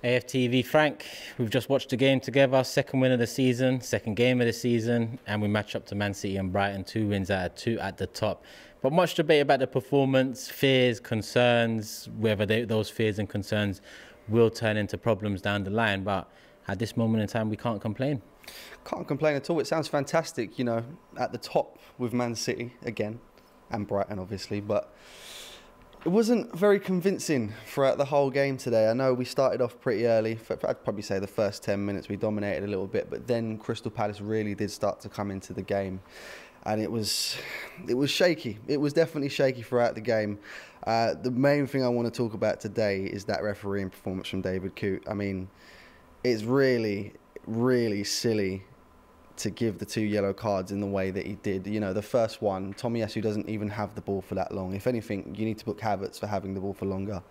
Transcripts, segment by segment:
AFTV, Frank, we've just watched the game together, second win of the season, second game of the season, and we match up to Man City and Brighton, 2 wins out of 2 at the top. But much debate about the performance, fears, concerns, whether those fears and concerns will turn into problems down the line. But at this moment in time, we can't complain. Can't complain at all. It sounds fantastic, you know, at the top with Man City again, and Brighton obviously, but it wasn't very convincing throughout the whole game today. I know we started off pretty early. I'd probably say the first 10 minutes we dominated a little bit, but then Crystal Palace really did start to come into the game. And it was shaky. It was definitely shaky throughout the game. The main thing I want to talk about today is that refereeing performance from David Coote. I mean, it's really, really silly to give the 2 yellow cards in the way that he did. You know, the first one, Tomiyasu doesn't even have the ball for that long. If anything, you need to book Havertz for having the ball for longer.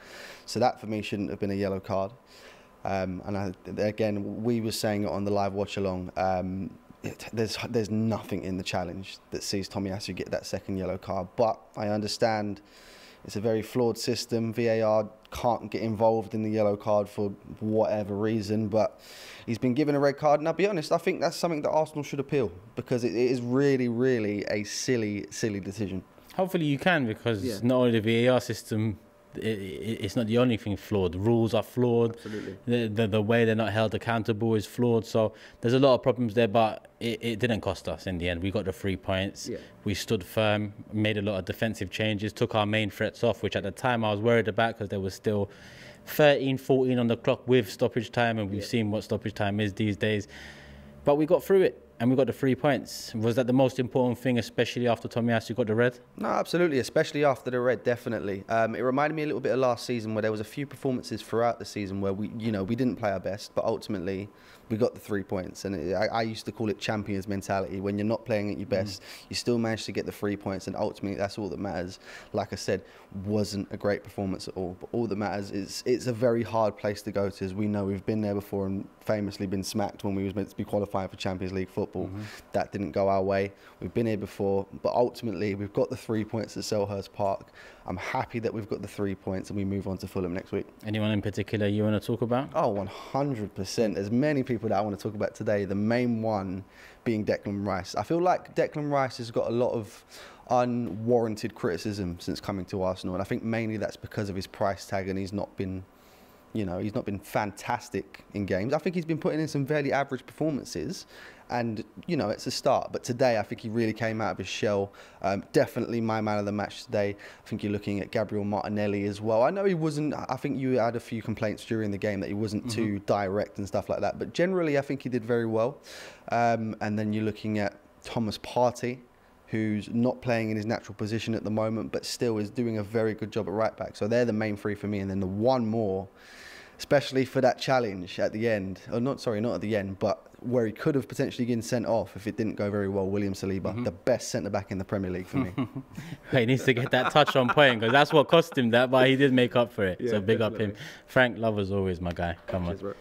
So that, for me, shouldn't have been a yellow card. Again, we were saying it on the live watch-along, there's nothing in the challenge that sees Tomiyasu get that second yellow card. But I understand it's a very flawed system. VAR can't get involved in the yellow card for whatever reason, but he's been given a red card. And I'll be honest, I think that's something that Arsenal should appeal, because it is really, really a silly, silly decision. Hopefully you can, because not only the VAR system, it's not the only thing flawed. Rules are flawed. Absolutely. The way they're not held accountable is flawed. So there's a lot of problems there, but it didn't cost us in the end. We got the 3 points. Yeah. We stood firm, made a lot of defensive changes, took our main threats off, which at the time I was worried about, because there was still 13, 14 on the clock with stoppage time, and we've seen what stoppage time is these days. But we got through it, and we got the 3 points. Was that the most important thing, especially after Tomiyasu got the red? No, absolutely, especially after the red, definitely. It reminded me a little bit of last season, where there was a few performances throughout the season where we didn't play our best, but ultimately we got the 3 points. And I used to call it champions mentality. When you're not playing at your best, you still manage to get the 3 points, and ultimately that's all that matters. Like I said, wasn't a great performance at all, but all that matters is it's a very hard place to go to. As we know, we've been there before and famously been smacked when we was meant to be qualifying for Champions League football. That didn't go our way. We've been here before, but ultimately we've got the 3 points at Selhurst Park. I'm happy that we've got the 3 points, and we move on to Fulham next week. Anyone in particular you want to talk about? Oh, 100%. There's many people that I want to talk about today. The main one being Declan Rice. I feel like Declan Rice has got a lot of unwarranted criticism since coming to Arsenal, and I think mainly that's because of his price tag, and he's not been fantastic in games. I think he's been putting in some fairly average performances, and it's a start. But today I think he really came out of his shell. Definitely my man of the match today. I think you're looking at Gabriel Martinelli as well. I know he wasn't, I think you had a few complaints during the game that he wasn't too direct and stuff like that, but generally I think he did very well. And then you're looking at Thomas Partey, who's not playing in his natural position at the moment, but still is doing a very good job at right back. So they're the main 3 for me. And then the one more, especially for that challenge at the end, or not at the end, but where he could have potentially been sent off if it didn't go very well, William Saliba, the best centre-back in the Premier League for me. He needs to get that touch on point, because that's what cost him that, but he did make up for it. Yeah, so big up him. Frank, love as always, my guy. Come on. Cheers, bro.